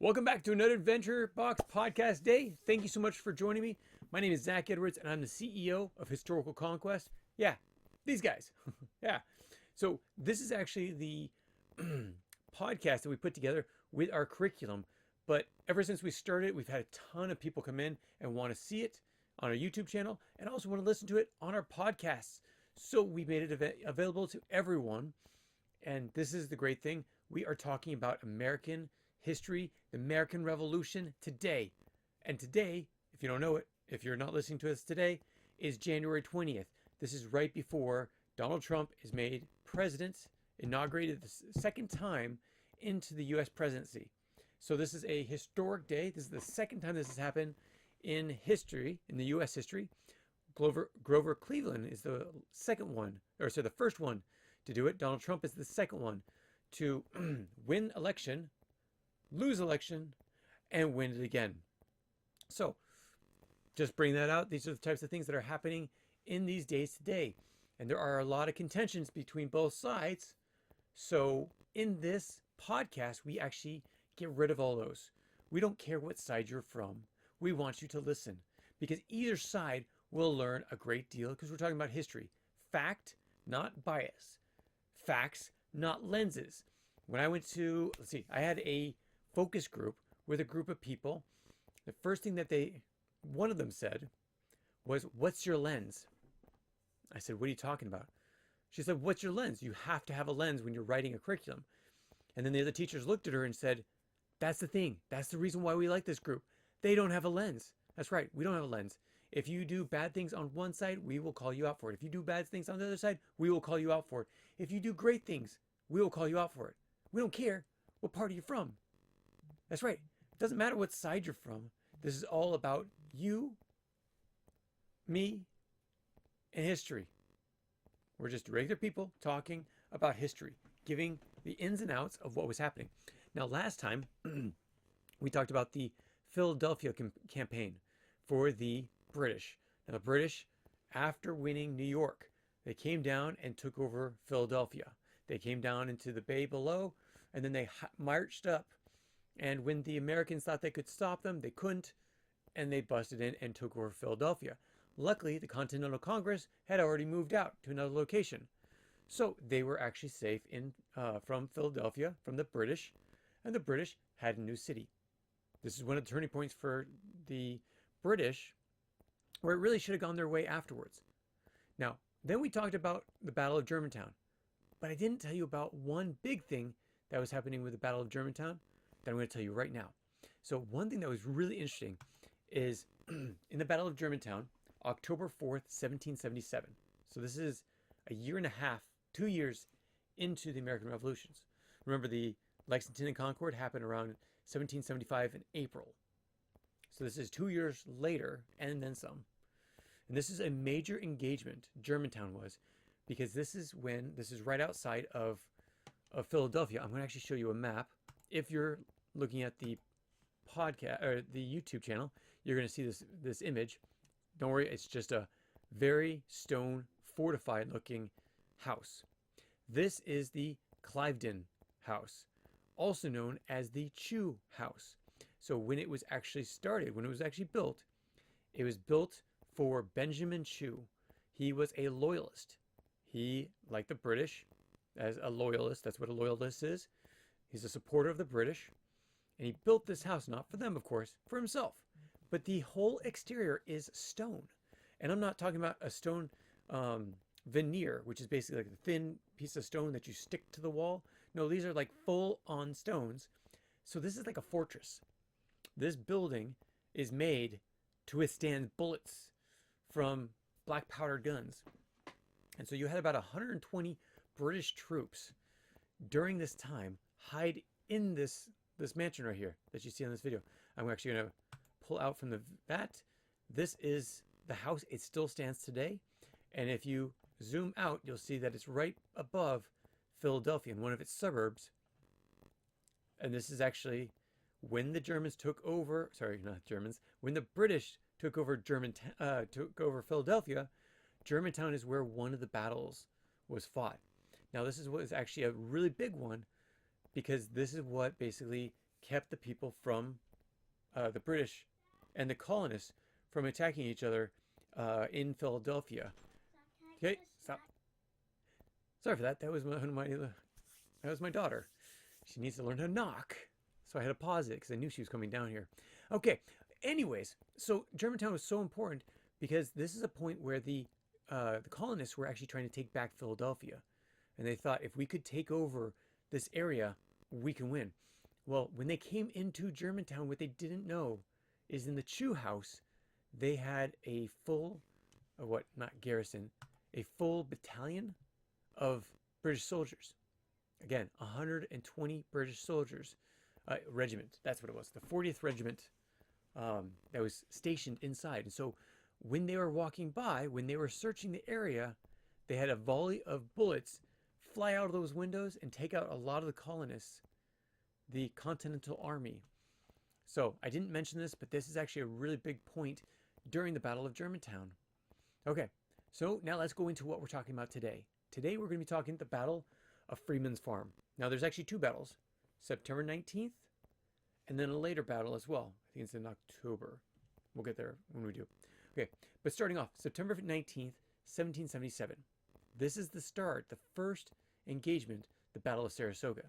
Welcome back to another Adventure Box podcast day. Thank you so much for joining me. My name is Zach Edwards, and I'm the CEO of Historical Conquest. Yeah, these guys. Yeah. So this is actually the podcast that we put together with our curriculum. But ever since we started, we've had a ton of people come in and want to see it on our YouTube channel and also want to listen to it on our podcasts. So we made it available to everyone. And this is the great thing. We are talking about American history, the American Revolution today. And today, if you don't know it, if you're not listening to us today, is January 20th. This is right before Donald Trump is made president, inaugurated the second time into the U.S. presidency. So this is a historic day. This is the second time this has happened in history, in the U.S. history. Grover Cleveland is the the first one to do it. Donald Trump is the second one to win election, lose election, and win it again. So just bring that out. These are the types of things that are happening in these days today. And there are a lot of contentions between both sides. So in this podcast, we actually get rid of all those. We don't care what side you're from. We want you to listen because either side will learn a great deal because we're talking about history. Fact, not bias. Facts, not lenses. When I went to, I had a focus group with a group of people. The first thing that one of them said was, "What's your lens?" I said, "What are you talking about?" She said, "What's your lens? You have to have a lens when you're writing a curriculum." And then the other teachers looked at her and said, "That's the thing. That's the reason why we like this group. They don't have a lens." That's right. We don't have a lens. If you do bad things on one side, we will call you out for it. If you do bad things on the other side, we will call you out for it. If you do great things, we will call you out for it. We don't care what part are you from. That's right. It doesn't matter what side you're from. This is all about you, me, and history. We're just regular people talking about history, giving the ins and outs of what was happening. Now, last time, we talked about the Philadelphia campaign for the British. Now, the British, after winning New York, they came down and took over Philadelphia. They came down into the bay below, and then they marched up. And when the Americans thought they could stop them, they couldn't, and they busted in and took over Philadelphia. Luckily, the Continental Congress had already moved out to another location. So they were actually safe from Philadelphia, from the British, and the British had a new city. This is one of the turning points for the British, where it really should have gone their way afterwards. Now, then we talked about the Battle of Germantown, but I didn't tell you about one big thing that was happening with the Battle of Germantown that I'm going to tell you right now. So one thing that was really interesting is in the Battle of Germantown, October 4th, 1777. So this is a year and a half, 2 years into the American Revolutions. Remember, the Lexington and Concord happened around 1775 in April. So this is 2 years later and then some. And this is a major engagement, Germantown was, because this is right outside of Philadelphia. I'm going to actually show you a map. If you're looking at the podcast or the YouTube channel, you're going to see this image. Don't worry, it's just a very stone fortified looking house. This is the Cliveden House, also known as the Chew House. So when it was actually started, when it was actually built, it was built for Benjamin Chew. He was a loyalist. He, like the British, as a loyalist, that's what a loyalist is. He's a supporter of the British. And he built this house, not for them, of course, for himself. But the whole exterior is stone. And I'm not talking about a stone veneer, which is basically like a thin piece of stone that you stick to the wall. No, these are like full-on stones. So this is like a fortress. This building is made to withstand bullets from black powder guns. And so you had about 120 British troops during this time hide in this mansion right here that you see on this video. I'm actually going to pull out from that. This is the house. It still stands today. And if you zoom out, you'll see that it's right above Philadelphia in one of its suburbs. And this is actually when the Germans took over, when the British took over Philadelphia, Germantown is where one of the battles was fought. Now, this was actually a really big one because this is what basically kept the people from the British and the colonists from attacking each other in Philadelphia. Okay, stop. Sorry for that. That was my daughter. She needs to learn to knock. So I had to pause it because I knew she was coming down here. Okay. Anyways, so Germantown was so important because this is a point where the colonists were actually trying to take back Philadelphia, and they thought if we could take over this area, we can win. Well, when they came into Germantown, what they didn't know is in the Chew House, they had a full, not garrison, a full battalion of British soldiers. Again, 120 British soldiers, regiment. That's what it was. The 40th Regiment that was stationed inside. And so when they were walking by, when they were searching the area, they had a volley of bullets fly out of those windows and take out a lot of the colonists, the Continental Army. So I didn't mention this, but this is actually a really big point during the Battle of Germantown. Okay, so now let's go into what we're talking about today. Today we're going to be talking the Battle of Freeman's Farm. Now there's actually two battles, September 19th, and then a later battle as well. I think it's in October. We'll get there when we do. Okay, but starting off, September 19th, 1777. This is the start, the first engagement, the Battle of Saratoga.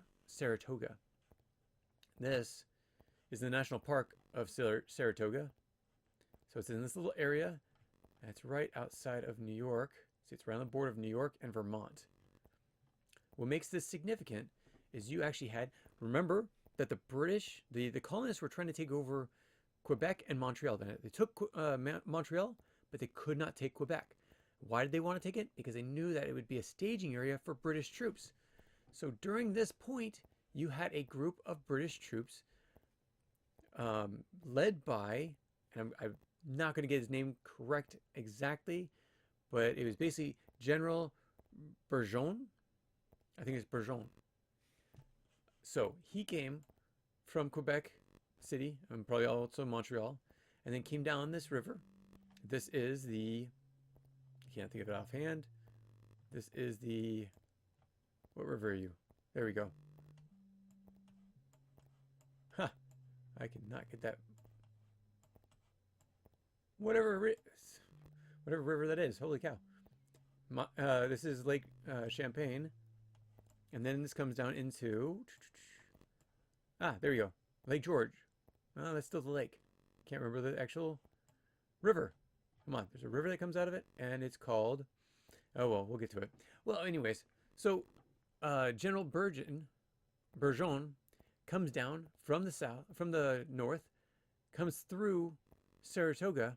This is the National Park of Saratoga. So it's in this little area, and it's right outside of New York. See, it's around the border of New York and Vermont. What makes this significant is you actually had, remember that the British, the colonists were trying to take over Quebec and Montreal. They took Montreal, but they could not take Quebec. Why did they want to take it? Because they knew that it would be a staging area for British troops. So during this point, you had a group of British troops led by, and I'm not going to get his name correct exactly, but it was basically General Burgoyne. I think it's Burgoyne. So he came from Quebec City, and probably also Montreal, and then came down this river. This is the, I can't think of it offhand. This is the, what river are you? There we go. Huh. I cannot get that. Whatever river that is. Holy cow. This is Lake Champlain. And then this comes down into, there we go. Lake George. Oh, that's still the lake. Can't remember the actual river. Come on, there's a river that comes out of it, and it's called, oh well, we'll get to it. Well, anyways, so General Burgoyne comes down from the north, comes through Saratoga,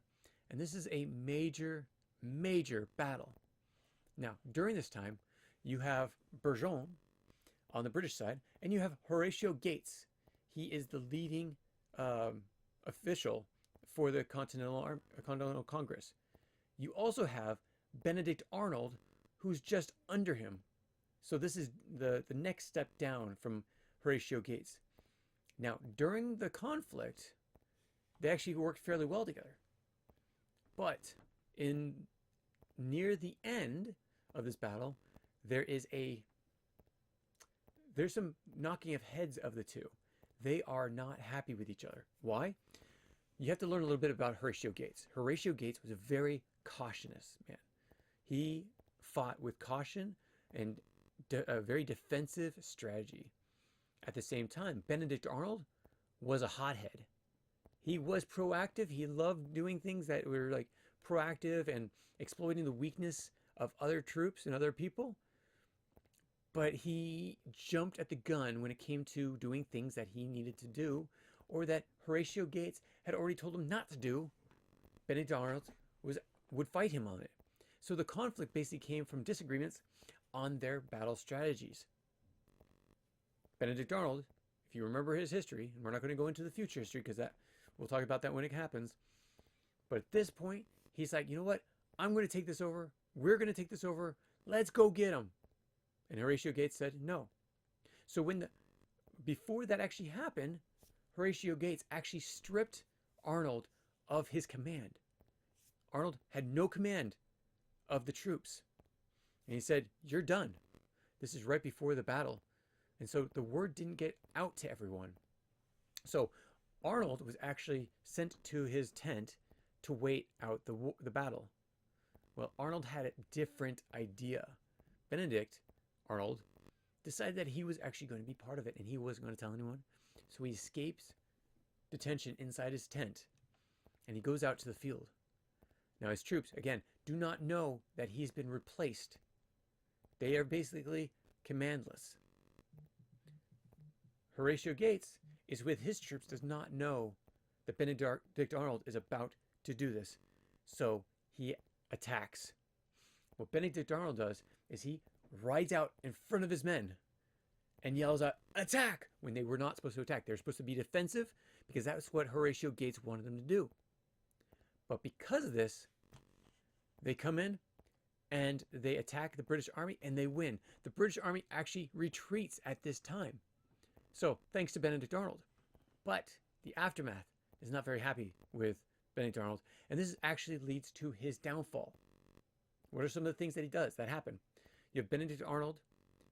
and this is a major, major battle. Now, during this time, you have Burgoyne on the British side, and you have Horatio Gates. He is the leading official for the Continental Congress. You also have Benedict Arnold, who's just under him. So this is the next step down from Horatio Gates. Now, during the conflict, they actually worked fairly well together. But near the end of this battle, there's some knocking of heads of the two. They are not happy with each other. Why? You have to learn a little bit about Horatio Gates. Horatio Gates was a very cautious man. He fought with caution and a very defensive strategy. At the same time, Benedict Arnold was a hothead. He was proactive. He loved doing things that were like proactive and exploiting the weakness of other troops and other people. But he jumped at the gun when it came to doing things that he needed to do, or that Horatio Gates had already told him not to do. Benedict Arnold would fight him on it. So the conflict basically came from disagreements on their battle strategies. Benedict Arnold, if you remember his history, and we're not going to go into the future history because we'll talk about that when it happens. But at this point, he's like, you know what? I'm going to take this over. We're going to take this over. Let's go get him. And Horatio Gates said no. So before that actually happened, Horatio Gates actually stripped Arnold of his command. Arnold had no command of the troops. And he said, you're done. This is right before the battle. And so the word didn't get out to everyone. So Arnold was actually sent to his tent to wait out the battle. Well, Arnold had a different idea. Benedict Arnold decided that he was actually going to be part of it and he wasn't going to tell anyone. So he escapes detention inside his tent and he goes out to the field. Now his troops, again, do not know that he's been replaced. They are basically commandless. Horatio Gates is with his troops, does not know that Benedict Arnold is about to do this. So he attacks. What Benedict Arnold does is he rides out in front of his men and yells out, "Attack!" when they were not supposed to attack. They were supposed to be defensive because that's what Horatio Gates wanted them to do. But because of this, they come in and they attack the British Army and they win. The British Army actually retreats at this time. So thanks to Benedict Arnold. But the aftermath is not very happy with Benedict Arnold. And this actually leads to his downfall. What are some of the things that he does that happen? You have Benedict Arnold.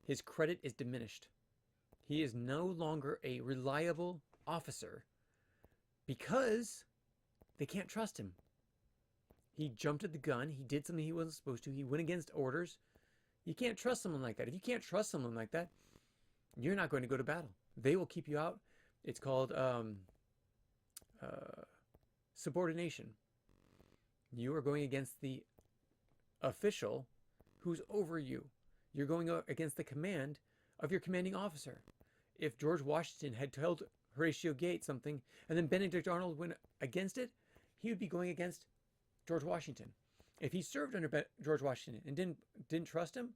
His credit is diminished. He is no longer a reliable officer because they can't trust him. He jumped at the gun. He did something he wasn't supposed to. He went against orders. You can't trust someone like that. If you can't trust someone like that, you're not going to go to battle. They will keep you out. It's called subordination. You are going against the official who's over you. You're going against the command of your commanding officer. If George Washington had told Horatio Gates something and then Benedict Arnold went against it, he would be going against George Washington. If he served under George Washington and didn't trust him,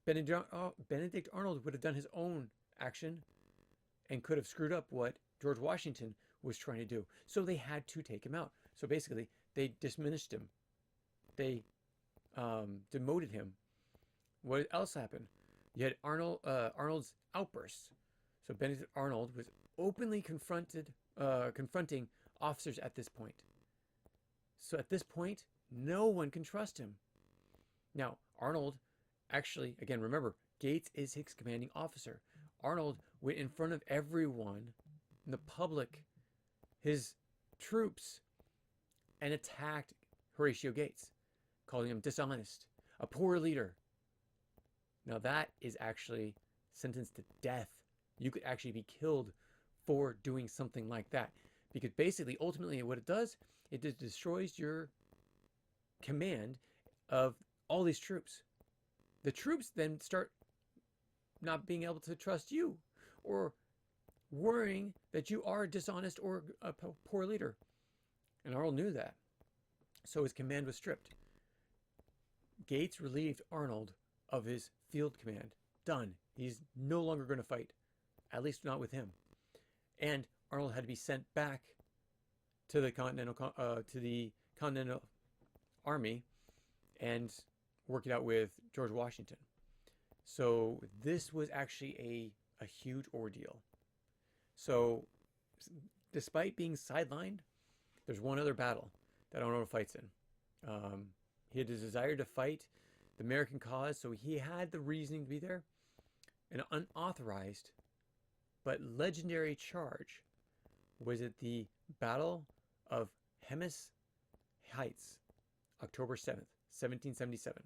Benedict Arnold would have done his own action and could have screwed up what George Washington was trying to do. So they had to take him out. So basically, they diminished him. They demoted him. What else happened? You had Arnold's outbursts. So Benedict Arnold was openly confronting officers at this point. So at this point, no one can trust him. Now, Arnold actually, again, remember, Gates is his commanding officer. Arnold went in front of everyone, in the public, his troops, and attacked Horatio Gates, calling him dishonest, a poor leader. Now that is actually sentenced to death. You could actually be killed for doing something like that. Because basically, ultimately, what it does, it just destroys your command of all these troops. The troops then start not being able to trust you or worrying that you are dishonest or a poor leader. And Arnold knew that. So his command was stripped. Gates relieved Arnold of his field command. Done. He's no longer going to fight. At least not with him. And Arnold had to be sent back to the Continental Army and work it out with George Washington. So this was actually a huge ordeal. So despite being sidelined, there's one other battle that Arnold fights in. He had a desire to fight the American cause, so he had the reasoning to be there. An unauthorized but legendary charge was at the Battle of Hemis Heights, October 7th, 1777.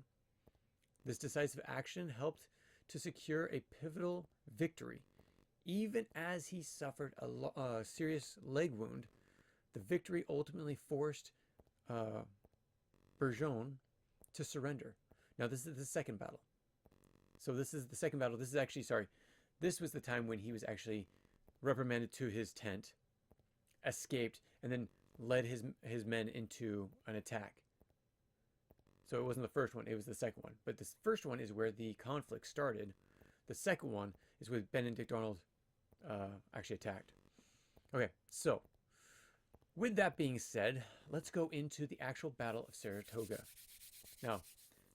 This decisive action helped to secure a pivotal victory. Even as he suffered a serious leg wound, the victory ultimately forced Burgoyne to surrender. Now, this is the second battle. So this is the second battle. This is actually, sorry, this was the time when he was actually reprimanded to his tent, escaped, and then led his men into an attack. So it wasn't the first one, it was the second one. But this first one is where the conflict started. The second one is where Benedict Arnold actually attacked. Okay, so with that being said, let's go into the actual Battle of Saratoga. Now,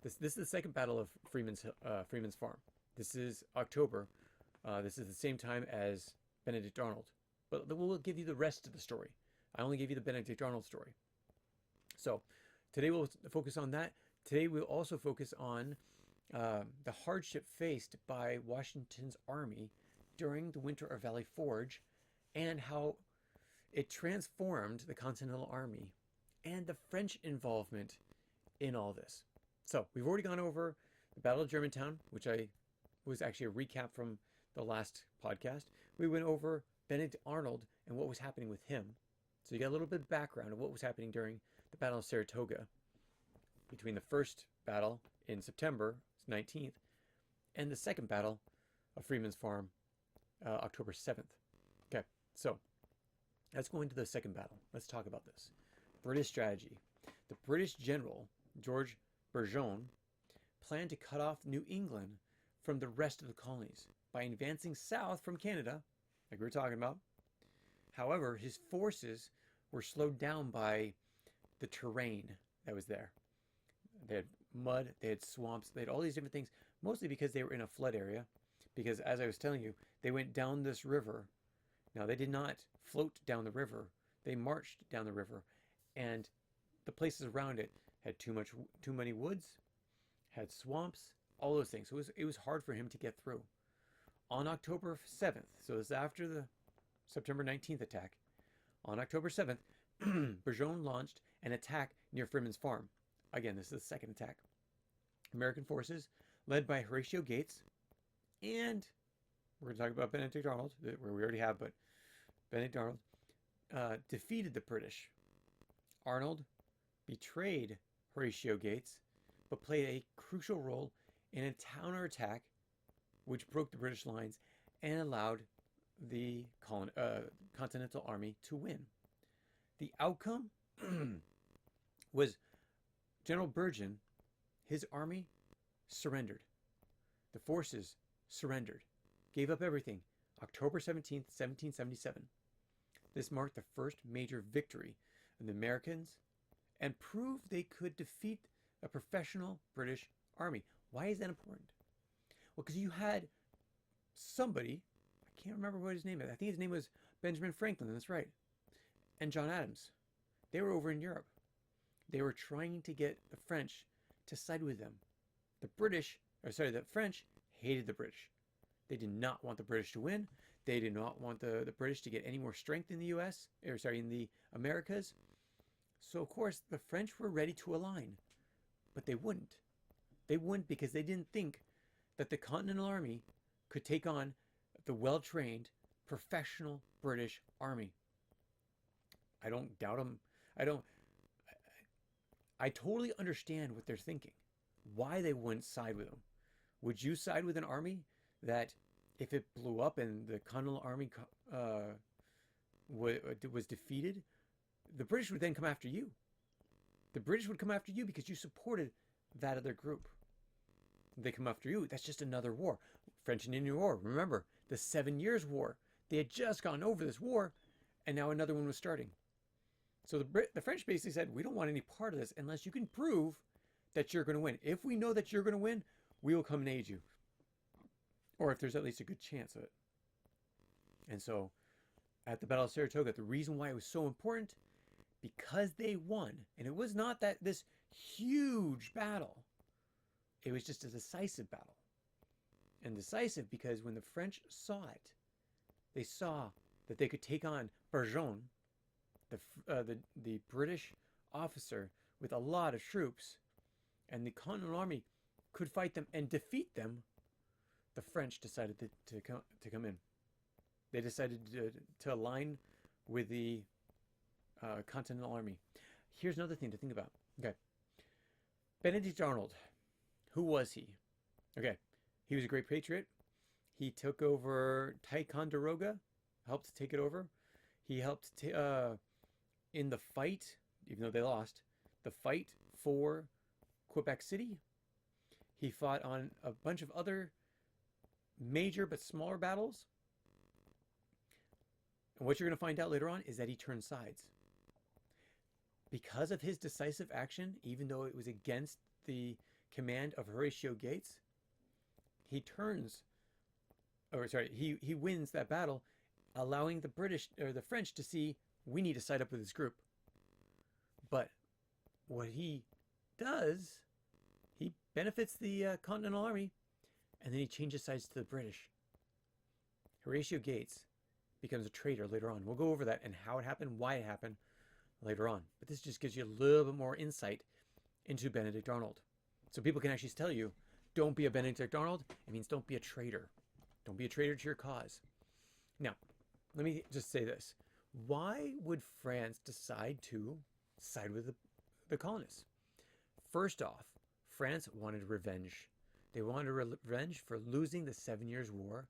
this is the second battle of Freeman's Farm. This is October. This is the same time as Benedict Arnold. But we'll give you the rest of the story. I only gave you the Benedict Arnold story. So today we'll focus on that. Today we'll also focus on the hardship faced by Washington's army during the Winter of Valley Forge and how it transformed the Continental Army and the French involvement in all this. So we've already gone over the Battle of Germantown, which was actually a recap from the last podcast. We went over Benedict Arnold and what was happening with him. So you got a little bit of background of what was happening during the Battle of Saratoga between the first battle in September 19th and the second battle of Freeman's Farm, October 7th. Okay, so let's go into the second battle. Let's talk about this. British strategy. The British general, George Burgoyne, planned to cut off New England from the rest of the colonies by advancing south from Canada, like we were talking about. However, his forces were slowed down by the terrain that was there. They had mud, they had swamps, they had all these different things, mostly because they were in a flood area. Because as I was telling you, they went down this river. Now, they did not float down the river. They marched down the river. And the places around it had too many woods, had swamps, all those things. So it was hard for him to get through. On October 7th, so this is after the September 19th attack, on October 7th, Burgoyne launched an attack near Freeman's Farm. Again, this is the second attack. American forces, led by Horatio Gates, and we're going to talk about Benedict Arnold, where we already have, but Benedict Arnold defeated the British. Arnold betrayed Horatio Gates, but played a crucial role in a counterattack which broke the British lines and allowed the Continental Army to win. The outcome was General Burgoyne, his army surrendered. The forces surrendered, gave up everything, October 17th, 1777. This marked the first major victory of the Americans and proved they could defeat a professional British army. Why is that important? Well, because you had somebody, I can't remember what his name is. I think his name was Benjamin Franklin, that's right, and John Adams. They were over in Europe. They were trying to get the French to side with them. The French hated the British. They did not want the British to win. They did not want the British to get any more strength in the in the Americas. So, of course, the French were ready to align, but they wouldn't. They wouldn't because they didn't think that the Continental Army could take on the well-trained, professional British Army. I don't doubt them. I totally understand what they're thinking, why they wouldn't side with them. Would you side with an army that, if it blew up and the Continental Army was defeated, the British would then come after you? The British would come after you because you supported that other group. They come after you. That's just another war. French and Indian War. Remember, the 7 Years' War. They had just gone over this war, and now another one was starting. So the French basically said, we don't want any part of this unless you can prove that you're going to win. If we know that you're going to win, we will come and aid you. Or if there's at least a good chance of it. And so, at the Battle of Saratoga, the reason why it was so important, because they won. And it was not that this huge battle. It was just a decisive battle. And decisive because when the French saw it, they saw that they could take on Burgoyne, the British officer with a lot of troops, and the Continental Army could fight them and defeat them. The French decided to come in. They decided to align with the Continental Army. Here's another thing to think about. Okay, Benedict Arnold. Who was he? Okay, he was a great patriot. He took over Ticonderoga, helped take it over. He helped in the fight, even though they lost, the fight for Quebec City. He fought on a bunch of other major but smaller battles. And what you're going to find out later on is that he turned sides. Because of his decisive action, even though it was against the command of Horatio Gates, he wins that battle, allowing the French to see, we need to side up with this group. But what he does, he benefits the Continental Army, and then he changes sides to the British. Horatio Gates becomes a traitor later on. We'll go over that and how it happened, why it happened later on. But this just gives you a little bit more insight into Benedict Arnold. So people can actually tell you, don't be a Benedict Arnold. It means don't be a traitor. Don't be a traitor to your cause. Now, let me just say this. Why would France decide to side with the colonists? First off, France wanted revenge. They wanted revenge for losing the 7 Years' War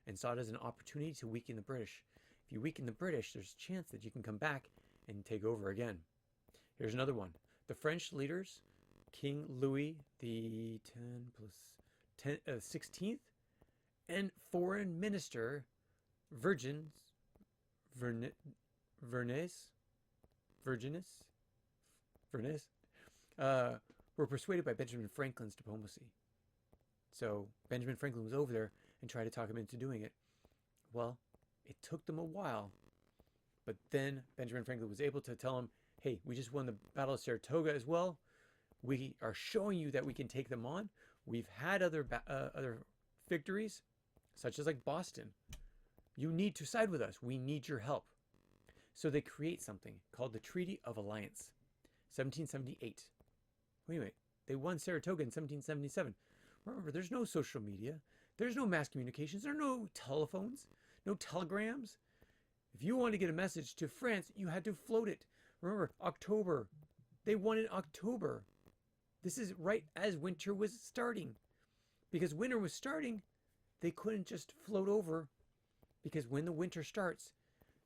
and saw it as an opportunity to weaken the British. If you weaken the British, there's a chance that you can come back and take over again. Here's another one. The French leaders, King Louis the 16th, and Foreign Minister Vergennes were persuaded by Benjamin Franklin's diplomacy. So Benjamin Franklin was over there and tried to talk him into doing it. Well, it took them a while, but then Benjamin Franklin was able to tell him, hey, we just won the Battle of Saratoga as well. We are showing you that we can take them on. We've had other victories, such as like Boston. You need to side with us. We need your help. So they create something called the Treaty of Alliance, 1778. Wait a minute. They won Saratoga in 1777. Remember, there's no social media. There's no mass communications. There are no telephones, no telegrams. If you wanted to get a message to France, you had to float it. Remember, October. They won in October. This is right as winter was starting. Because winter was starting, they couldn't just float over. Because when the winter starts,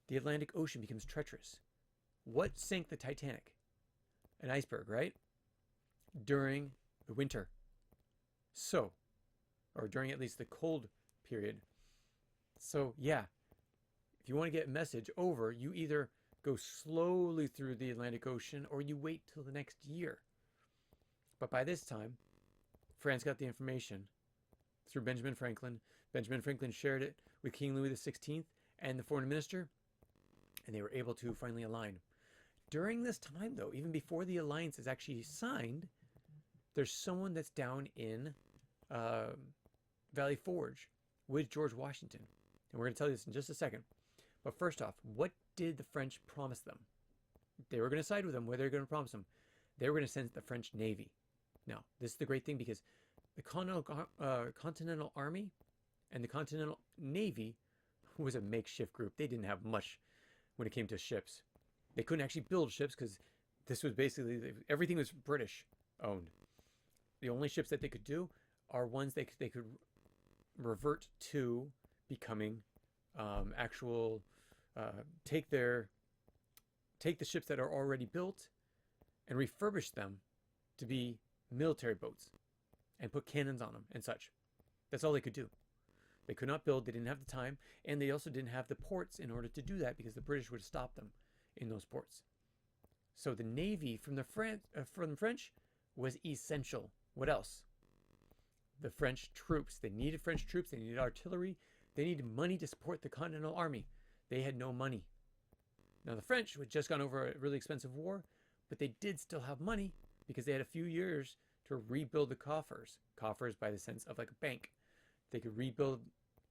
the Atlantic Ocean becomes treacherous. What sank the Titanic? An iceberg, right? During the winter. So, or during at least the cold period. So, yeah, if you want to get a message over, you either go slowly through the Atlantic Ocean or you wait till the next year. But by this time, France got the information through Benjamin Franklin. Benjamin Franklin shared it with King Louis XVI and the foreign minister, and they were able to finally align. During this time, though, even before the alliance is actually signed, there's someone that's down in Valley Forge with George Washington. And we're going to tell you this in just a second. But first off, what did the French promise them? They were going to side with them. What they were going to promise them? They were going to send the French Navy. Now, this is the great thing because the Continental Army and the Continental Navy was a makeshift group. They didn't have much when it came to ships. They couldn't actually build ships because this was basically, everything was British owned. The only ships that they could do are ones they could revert to becoming take the ships that are already built and refurbish them to be military boats and put cannons on them and such. That's all they could do. They could not build, they didn't have the time, and they also didn't have the ports in order to do that because the British would stop them in those ports. So the Navy from the French was essential. What else? The French troops. They needed French troops. They needed artillery. They needed money to support the Continental Army. They had no money. Now the French had just gone over a really expensive war, but they did still have money because they had a few years to rebuild the coffers. Coffers by the sense of like a bank. They could rebuild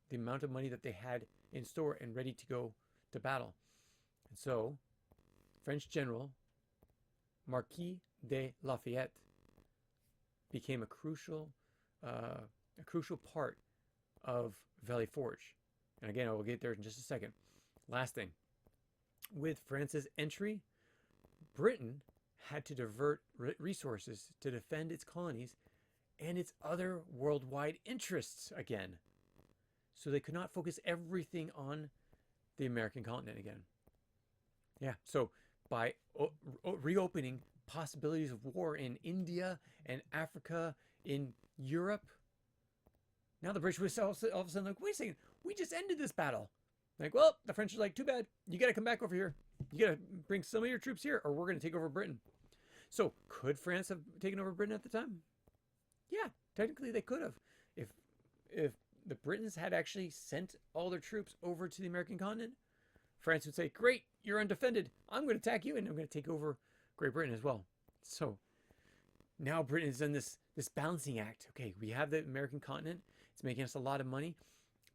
the amount of money that they had in store and ready to go to battle. And so, French General Marquis de Lafayette became a crucial part of Valley Forge. And again, I will get there in just a second. Last thing. With France's entry, Britain had to divert resources to defend its colonies and its other worldwide interests again. So they could not focus everything on the American continent again. Yeah, so by reopening possibilities of war in India and Africa, in Europe, now the British was all of a sudden like, wait a second, we just ended this battle. Like, well, the French are like, too bad. You got to come back over here. You got to bring some of your troops here or we're going to take over Britain. So could France have taken over Britain at the time? Yeah, technically they could have. If the Britons had actually sent all their troops over to the American continent, France would say, great, you're undefended. I'm going to attack you and I'm going to take over Great Britain as well. So now Britain has done this balancing act. Okay, we have the American continent. It's making us a lot of money,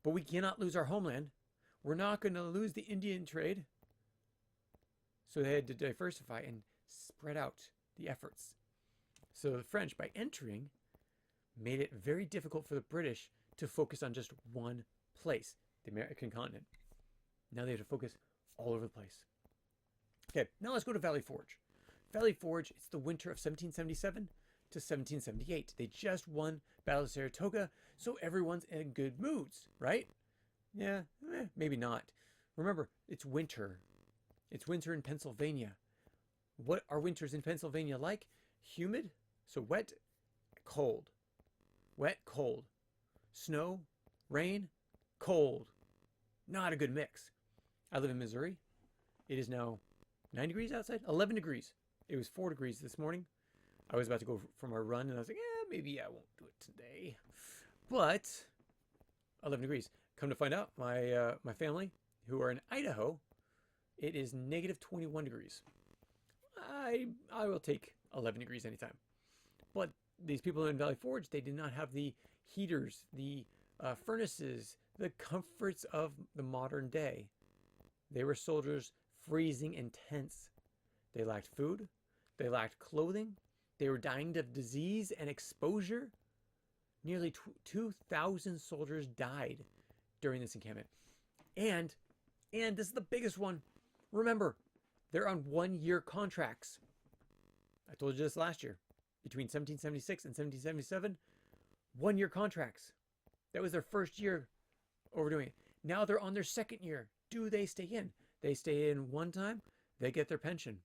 but we cannot lose our homeland. we're not going to lose the Indian trade. So they had to diversify and spread out the efforts. So the French, by entering, made it very difficult for the British to focus on just one place, the American continent. Now they have to focus all over the place. Okay, now let's go to Valley Forge. Valley Forge, it's the winter of 1777 to 1778. They just won Battle of Saratoga, so everyone's in good moods, right? Yeah, maybe not. Remember, it's winter. It's winter in Pennsylvania. What are winters in Pennsylvania like? Humid, so wet, cold. Wet, cold. Snow, rain, cold. Not a good mix. I live in Missouri. It is now 9 degrees outside, 11 degrees. It was 4 degrees this morning. I was about to go for my run, and I was like, maybe I won't do it today. But 11 degrees. Come to find out, my family, who are in Idaho, it is negative 21 degrees. I will take 11 degrees anytime. But these people in Valley Forge, they did not have the heaters, the furnaces, the comforts of the modern day. They were soldiers freezing in tents. They lacked food. They lacked clothing. They were dying of disease and exposure. Nearly 2,000 soldiers died during this encampment. And this is the biggest one. Remember, they're on 1-year contracts. I told you this last year. Between 1776 and 1777, 1-year contracts. That was their first year overdoing it. Now they're on their second year. Do they stay in? They stay in one time, they get their pension.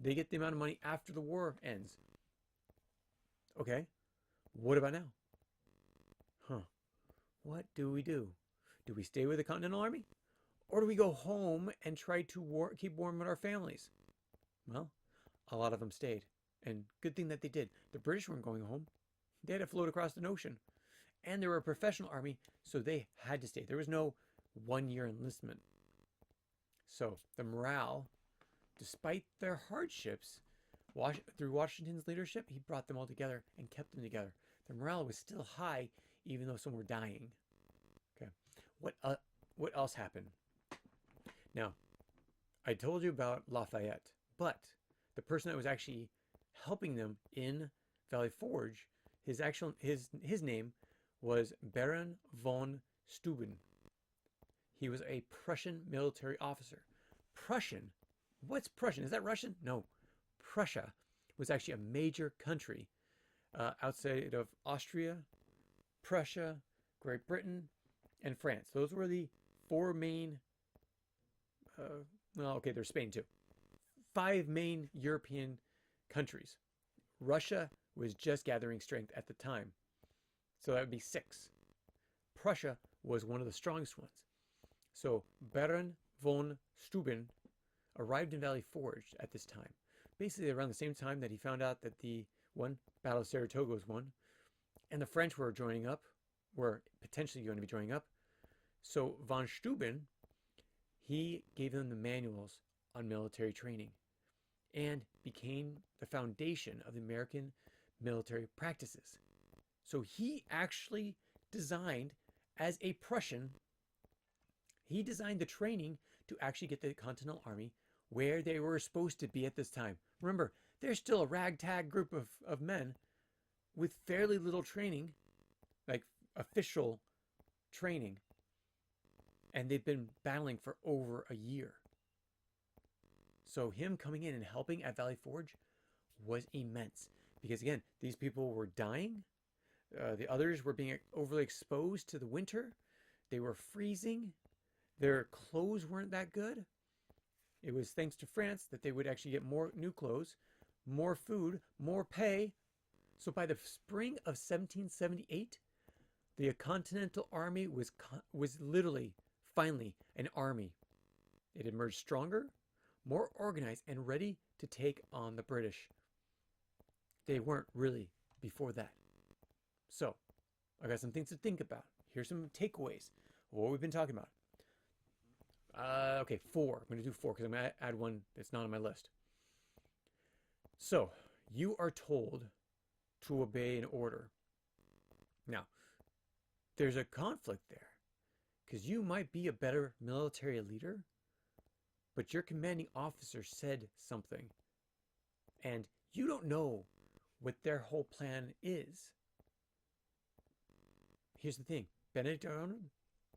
They get the amount of money after the war ends. Okay, what about now? What do we do? Do we stay with the Continental Army? Or do we go home and try to keep warm with our families? Well, a lot of them stayed. And good thing that they did. The British weren't going home. They had to float across the ocean. And they were a professional army, so they had to stay. There was no 1-year enlistment. So the morale, despite their hardships, through Washington's leadership, he brought them all together and kept them together. The morale was still high, even though some were dying. Okay, what else happened? Now, I told you about Lafayette, but the person that was actually helping them in Valley Forge, his name was Baron von Steuben. He was a Prussian military officer. Prussian? What's Prussian? Is that Russian? No. Prussia was actually a major country outside of Austria, Prussia, Great Britain, and France. Those were the 4 main, there's Spain too. 5 main European countries. Russia was just gathering strength at the time. So that would be 6. Prussia was one of the strongest ones. So Baron von Steuben arrived in Valley Forge at this time. Basically around the same time that he found out that the Battle of Saratoga was won. And the French were potentially going to be joining up. So von Steuben, he gave them the manuals on military training and became the foundation of the American military practices. So he actually designed, as a Prussian, he designed the training to actually get the Continental Army where they were supposed to be at this time. Remember, they're still a ragtag group of men with fairly little training, like official training, and they've been battling for over a year. So him coming in and helping at Valley Forge was immense, because again, these people were dying. The others were being overly exposed to the winter. They were freezing. Their clothes weren't that good. It was thanks to France that they would actually get more new clothes, more food, more pay. So by the spring of 1778, the Continental Army was literally, finally, an army. It emerged stronger, more organized, and ready to take on the British. They weren't really before that. So, I got some things to think about. Here's some takeaways of what we've been talking about. Okay, 4. I'm going to do 4 because I'm going to add one that's not on my list. So, you are told to obey an order. Now, there's a conflict there because you might be a better military leader, but your commanding officer said something, and you don't know what their whole plan is. Here's the thing. Benedict Arnold,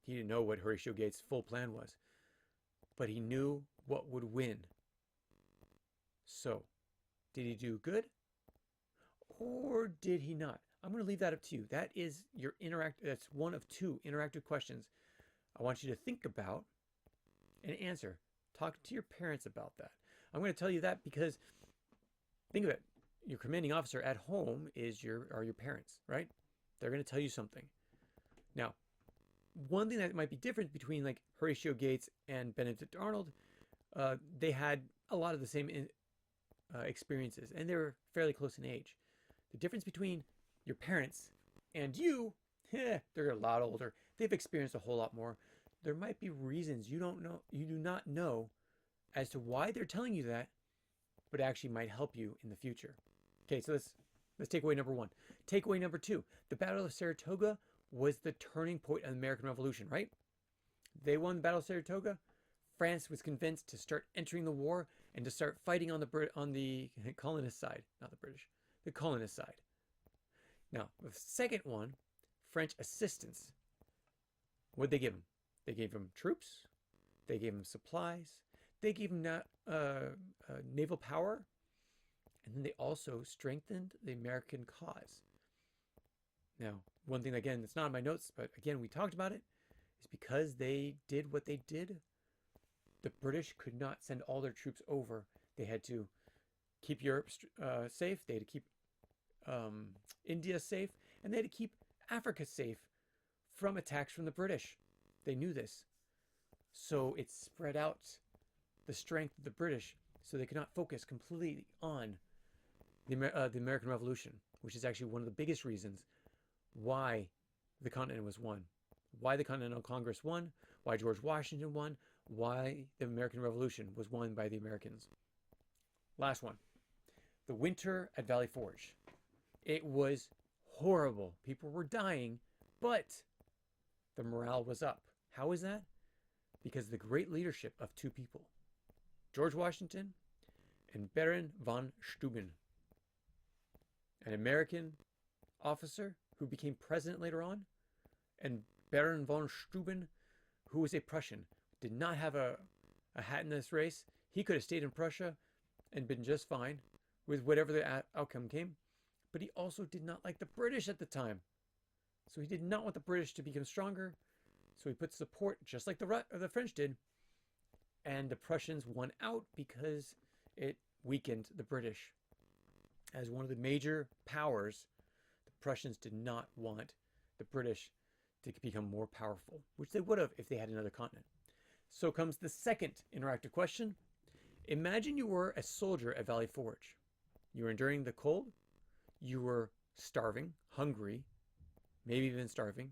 he didn't know what Horatio Gates' full plan was, but he knew what would win. So, did he do good? Or did he not? I'm going to leave that up to you. That is your that's one of 2 interactive questions I want you to think about and answer. Talk to your parents about that. I'm going to tell you that because think of it. Your commanding officer at home are your parents, right? They're going to tell you something. Now, one thing that might be different between like Horatio Gates and Benedict Arnold, they had a lot of the same experiences, and they were fairly close in age. The difference between your parents and you, they're a lot older. They've experienced a whole lot more. There might be reasons you do not know as to why they're telling you that, but actually might help you in the future. Okay, so let's takeaway number 1. Takeaway number 2, the Battle of Saratoga was the turning point of the American Revolution, right? They won the Battle of Saratoga. France was convinced to start entering the war and to start fighting on the colonist side, not the British, the colonist side. Now, the second one, French assistance. What did they give them? They gave them troops. They gave them supplies. They gave them naval power. And then they also strengthened the American cause. Now, one thing, again, that's not in my notes, but again, we talked about it, is because they did what they did, the British could not send all their troops over. They had to keep Europe safe. They had to keep India safe. And they had to keep Africa safe from attacks from the British. They knew this. So it spread out the strength of the British so they could not focus completely on the American Revolution, which is actually one of the biggest reasons why the continent was won, why the Continental Congress won, why George Washington won, why the American Revolution was won by the Americans. Last one, the winter at Valley Forge. It was horrible. People were dying, but the morale was up. How is that? Because of the great leadership of 2 people, George Washington and Baron von Steuben, an American officer who became president later on, and Baron von Steuben, who was a Prussian, did not have a hat in this race. He could have stayed in Prussia and been just fine with whatever the outcome came, but he also did not like the British at the time. So he did not want the British to become stronger, so he put support, just like the French did, and the Prussians won out because it weakened the British. As one of the major powers, the Prussians did not want the British to become more powerful, which they would have if they had another continent. So comes the second interactive question. Imagine you were a soldier at Valley Forge. You were enduring the cold. You were starving, hungry, maybe even starving.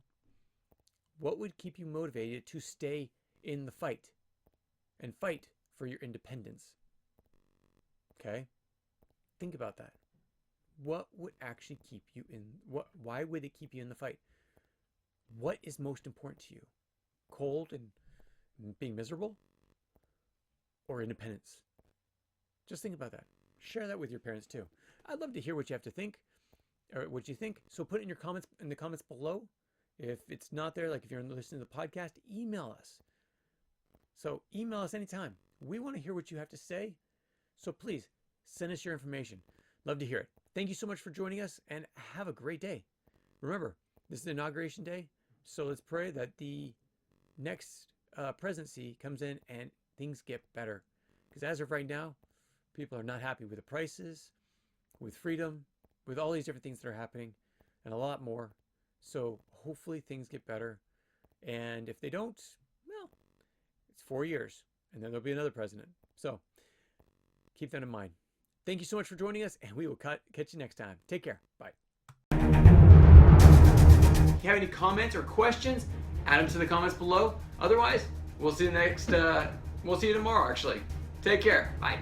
What would keep you motivated to stay in the fight and fight for your independence? Okay? Think about that. What would actually keep you in? Why would it keep you in the fight? What is most important to you? Cold and being miserable? Or independence? Just think about that. Share that with your parents too. I'd love to hear what you have to think, or what you think. So put it in the comments below. If it's not there, like if you're listening to the podcast, email us. So email us anytime. We want to hear what you have to say. So please send us your information. Love to hear it. Thank you so much for joining us, and have a great day. Remember, this is Inauguration Day, so let's pray that the next presidency comes in and things get better. Because as of right now, people are not happy with the prices, with freedom, with all these different things that are happening, and a lot more. So hopefully things get better. And if they don't, well, it's 4 years, and then there'll be another president. So keep that in mind. Thank you so much for joining us, and we will catch you next time. Take care. Bye. If you have any comments or questions, add them to the comments below. Otherwise, we'll see you tomorrow, actually. Take care. Bye.